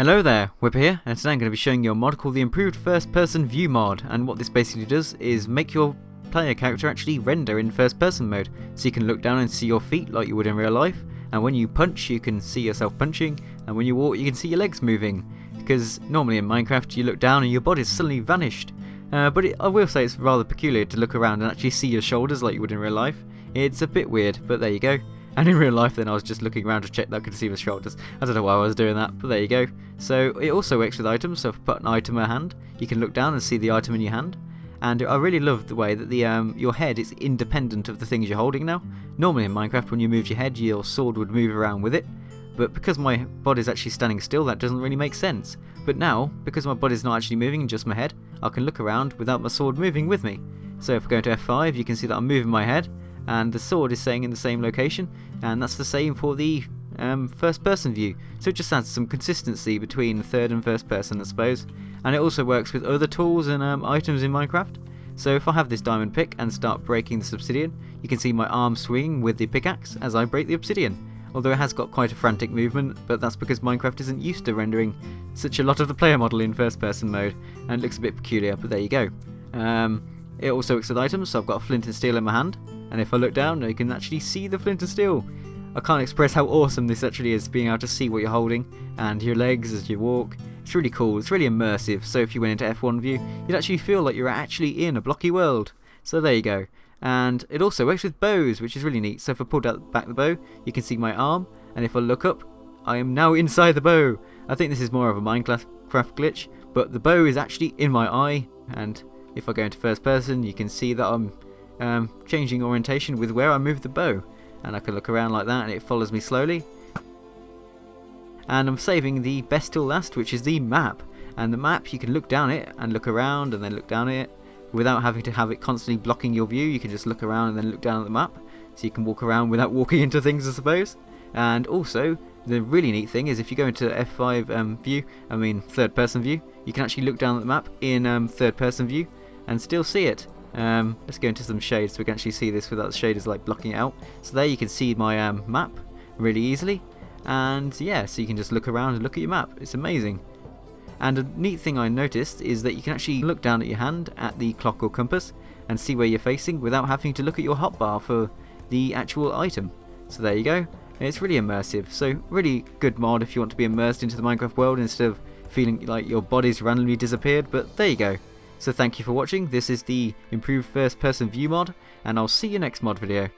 Hello there, Whipper here, and today I'm going to be showing you a mod called the Improved First Person View mod, and what this basically does is make your player character actually render in first person mode, so you can look down and see your feet like you would in real life, and when you punch you can see yourself punching, and when you walk you can see your legs moving, because normally in Minecraft you look down and your body's suddenly vanished. But I will say it's rather peculiar to look around and actually see your shoulders like you would in real life. It's a bit weird, but there you go. And in real life then I was just looking around to check that I could see the shoulders. I don't know why I was doing that, but there you go. So it also works with items, so if I put an item in a hand, you can look down and see the item in your hand. And I really love the way that your head is independent of the things you're holding now. Normally in Minecraft when you moved your head, your sword would move around with it. But because my body's actually standing still, that doesn't really make sense. But now, because my body's not actually moving, just my head, I can look around without my sword moving with me. So if I go to F5, you can see that I'm moving my head, and the sword is staying in the same location, and that's the same for the first person view, so it just adds some consistency between third and first person, I suppose. And it also works with other tools and items in Minecraft. So if I have this diamond pick and start breaking this obsidian, you can see my arm swinging with the pickaxe as I break the obsidian, although it has got quite a frantic movement, but that's because Minecraft isn't used to rendering such a lot of the player model in first person mode, and it looks a bit peculiar, but there you go. It also works with items, so I've got a flint and steel in my hand, and if I look down you can actually see the flint and steel. I can't express how awesome this actually is, being able to see what you're holding and your legs as you walk. It's really cool, it's really immersive, so if you went into F1 view you'd actually feel like you're actually in a blocky world. So there you go. And it also works with bows, which is really neat. So if I pull back the bow you can see my arm, and if I look up I am now inside the bow. I think this is more of a Minecraft glitch, but the bow is actually in my eye, and if I go into first person you can see that I'm changing orientation with where I move the bow, and I can look around like that and it follows me slowly. And I'm saving the best till last, which is the map, and the map you can look down it and look around and then look down at it without having to have it constantly blocking your view. You can just look around and then look down at the map, so you can walk around without walking into things, I suppose. And also the really neat thing is if you go into F5 view, third person view, you can actually look down at the map in third person view and still see it. Let's go into some shades so we can actually see this without the shaders like blocking it out. So there you can see my map really easily, and yeah, so you can just look around and look at your map. It's amazing. And a neat thing I noticed is that you can actually look down at your hand at the clock or compass and see where you're facing without having to look at your hotbar for the actual item. So there you go. It's really immersive, so really good mod if you want to be immersed into the Minecraft world instead of feeling like your body's randomly disappeared, but there you go. So thank you for watching. This is the Improved First Person View mod, and I'll see you next mod video.